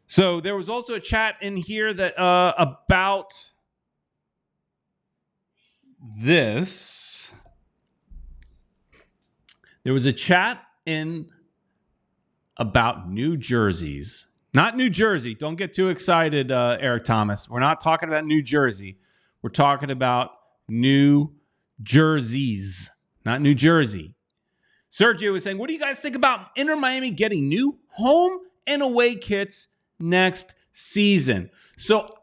So there was also a chat in here that about this. There was a chat in about New Jerseys. Not New Jersey. Don't get too excited, Eric Thomas. We're not talking about New Jersey. We're talking about New Jerseys, not New Jersey. Sergio was saying, what do you guys think about Inter Miami getting new home and away kits next season? So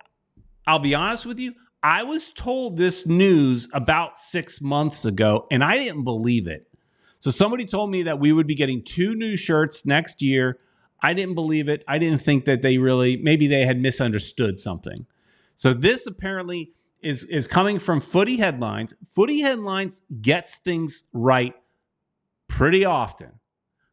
I'll be honest with you. I was told this news about 6 months ago, and I didn't believe it. So somebody told me that we would be getting 2 new shirts next year. I didn't believe it. I didn't think that maybe they had misunderstood something. So this apparently is coming from Footy Headlines. Footy Headlines gets things right pretty often.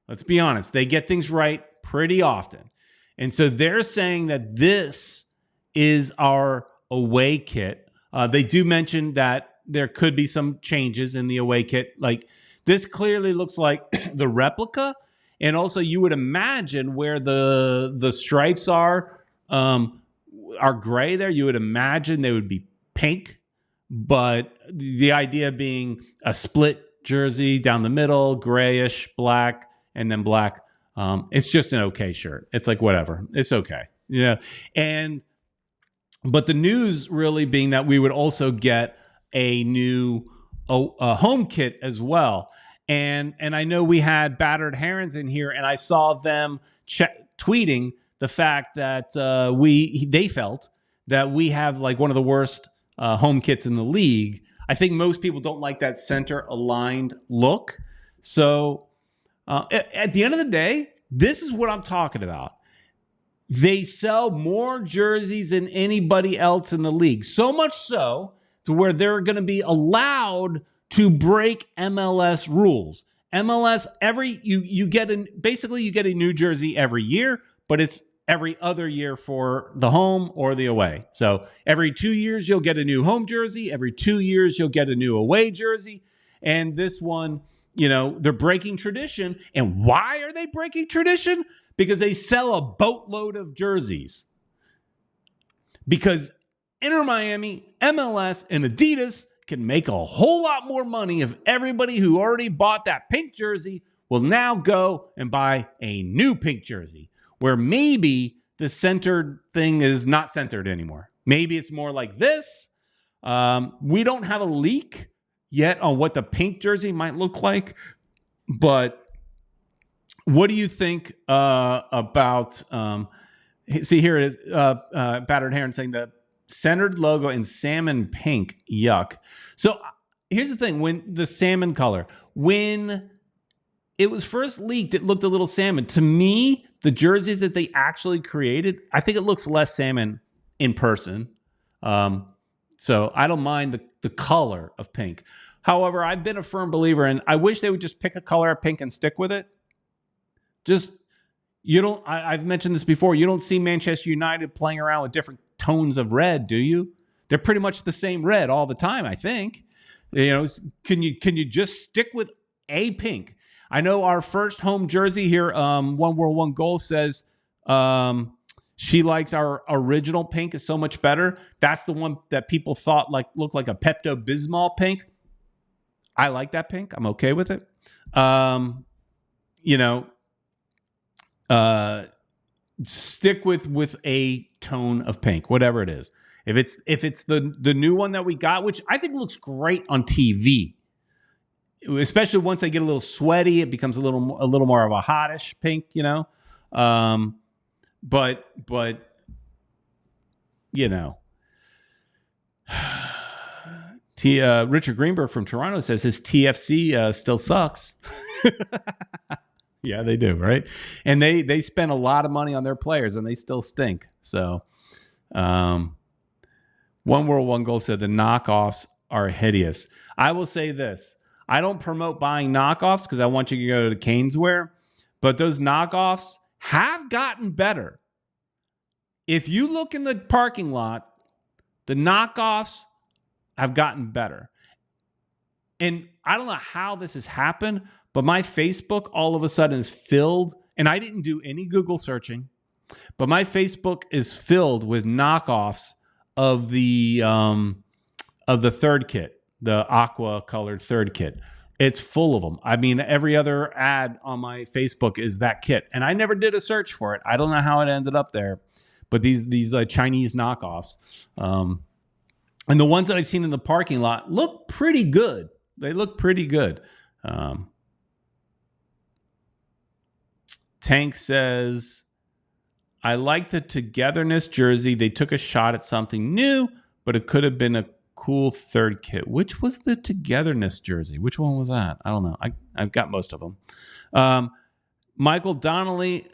Let's be honest. They get things right pretty often. And so they're saying that this is our away kit. They do mention that there could be some changes in the away kit. Like this clearly looks like the replica. And also you would imagine where the stripes are gray there. You would imagine they would be pink, but the idea being a split jersey down the middle, grayish, black, and then black. It's just an okay shirt. It's like, whatever. It's okay. But the news really being that we would also get a new home kit as well. And I know we had Battered Herons in here, and I saw them tweeting the fact that they felt that we have like one of the worst home kits in the league. I think most people don't like that center aligned look. So at the end of the day, this is what I'm talking about. They sell more jerseys than anybody else in the league. So much so to where they're going to be allowed to break MLS rules. MLS, you get a new jersey every year, but it's every other year for the home or the away. So every 2 years, you'll get a new home jersey. Every 2 years, you'll get a new away jersey. And this one, they're breaking tradition. And why are they breaking tradition? Because they sell a boatload of jerseys. Because Inter Miami, MLS, and Adidas can make a whole lot more money if everybody who already bought that pink jersey will now go and buy a new pink jersey, where maybe the centered thing is not centered anymore. Maybe it's more like this. We don't have a leak yet on what the pink jersey might look like, but what do you think about, see, here it is, Battered Heron saying the centered logo in salmon pink, yuck. So here's the thing, when the salmon color, when it was first leaked, it looked a little salmon. To me, the jerseys that they actually created, I think it looks less salmon in person. So I don't mind the color of pink. However, I've been a firm believer, and I wish they would just pick a color of pink and stick with it. Just, you don't, I've mentioned this before, you don't see Manchester United playing around with different tones of red, do you? They're pretty much the same red all the time, I think. You know, can you just stick with a pink? I know our first home jersey here, One World, One Goal says she likes our original pink is so much better. That's the one that people thought looked like a Pepto-Bismol pink. I like that pink. I'm okay with it. Stick with a tone of pink, whatever it is. If it's the new one that we got, which I think looks great on TV, especially once they get a little sweaty, it becomes a little more of a hottish pink, you know. But you know, Richard Greenberg from Toronto says his TFC still sucks. Yeah, they do, right? And they spend a lot of money on their players, and they still stink. So, One World, One Goal said the knockoffs are hideous. I will say this. I don't promote buying knockoffs because I want you to go to Caneswear, but those knockoffs have gotten better. If you look in the parking lot, the knockoffs have gotten better. And I don't know how this has happened, but my Facebook all of a sudden is filled, and I didn't do any Google searching, but my Facebook is filled with knockoffs of the third kit, the aqua colored third kit. It's full of them. I mean, every other ad on my Facebook is that kit, and I never did a search for it. I don't know how it ended up there, but these Chinese knockoffs, and the ones that I've seen in the parking lot look pretty good. They look pretty good. Tank says, I like the togetherness jersey. They took a shot at something new, but it could have been a cool third kit. Which was the togetherness jersey? Which one was that? I don't know. I've got most of them. Michael Donnelly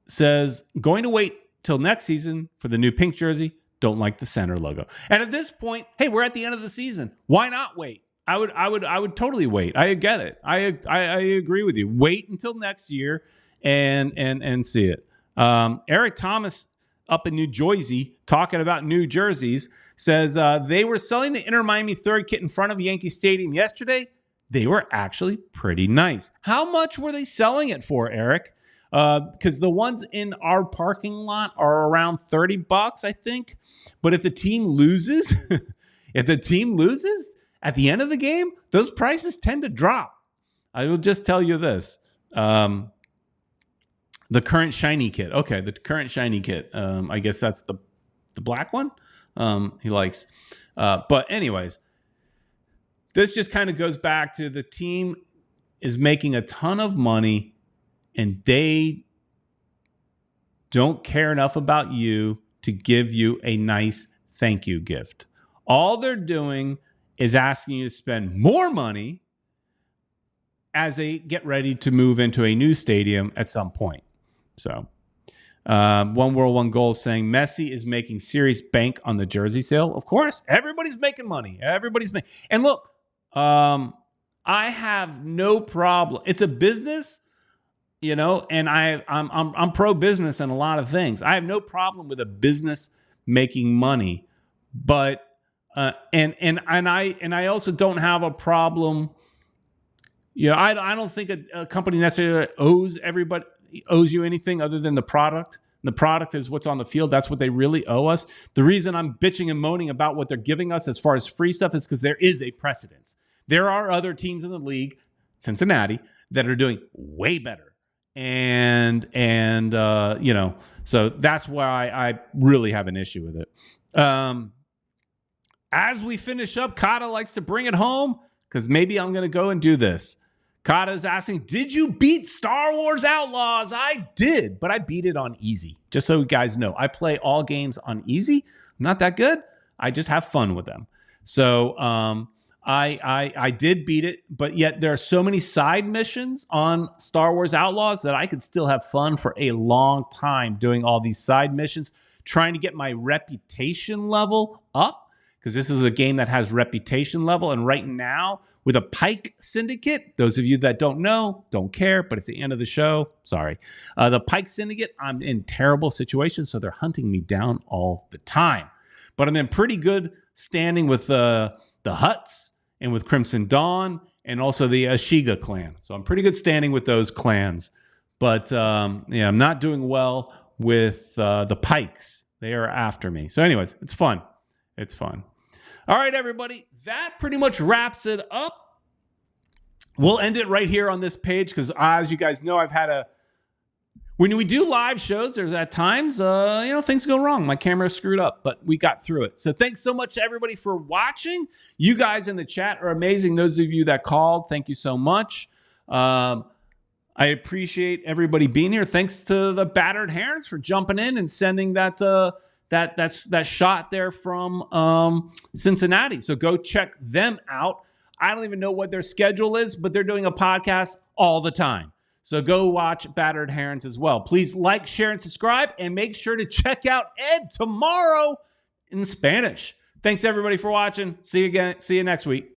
says, going to wait till next season for the new pink jersey. Don't like the center logo. And at this point, hey, we're at the end of the season. Why not wait? I would totally wait. I get it. I agree with you. Wait until next year and see it. Eric Thomas up in New Jersey talking about New Jerseys says they were selling the Inter Miami third kit in front of Yankee Stadium yesterday. They were actually pretty nice. How much were they selling it for, Eric? Because the ones in our parking lot are around $30, I think. But if the team loses, at the end of the game, those prices tend to drop. I will just tell you this. The current shiny kit. Okay, the current shiny kit. I guess that's the black one he likes. But anyways, this just kind of goes back to the team is making a ton of money and they don't care enough about you to give you a nice thank you gift. All they're doing is asking you to spend more money as they get ready to move into a new stadium at some point. So, One World, One Goal saying Messi is making serious bank on the jersey sale. Of course, everybody's making money. And look, I have no problem. It's a business, you know, and I'm pro business in a lot of things. I have no problem with a business making money, but and I also don't have a problem. You know, I don't think a company necessarily owes you anything other than the product. The product is what's on the field. That's what they really owe us. The reason I'm bitching and moaning about what they're giving us as far as free stuff is because there is a precedence. There are other teams in the league, Cincinnati, that are doing way better. And you know, so that's why I really have an issue with it. As we finish up, Kata likes to bring it home because maybe I'm going to go and do this. Kata is asking, did you beat Star Wars Outlaws? I did, but I beat it on easy. Just so you guys know, I play all games on easy. I'm not that good. I just have fun with them. So I did beat it, but yet there are so many side missions on Star Wars Outlaws that I could still have fun for a long time doing all these side missions, trying to get my reputation level up. because this is a game that has reputation level. And right now, with a Pike Syndicate, those of you that don't know, don't care, but it's the end of the show. Sorry. The Pike Syndicate, I'm in terrible situations, so they're hunting me down all the time. But I'm in pretty good standing with the Hutts and with Crimson Dawn and also the Ashiga clan. So I'm pretty good standing with those clans. But yeah, I'm not doing well with the Pikes. They are after me. So anyways, it's fun. It's fun. All right, everybody. That pretty much wraps it up. We'll end it right here on this page because, as you guys know, I've had when we do live shows, there's at times, things go wrong. My camera screwed up, but we got through it. So thanks so much, everybody, for watching. You guys in the chat are amazing. Those of you that called, thank you so much. I appreciate everybody being here. Thanks to the Battered Herons for jumping in and sending that shot there from Cincinnati. So go check them out. I don't even know what their schedule is, but they're doing a podcast all the time. So go watch Battered Herons as well. Please like, share, and subscribe, and make sure to check out Ed tomorrow in Spanish. Thanks, everybody, for watching. See you again. See you next week.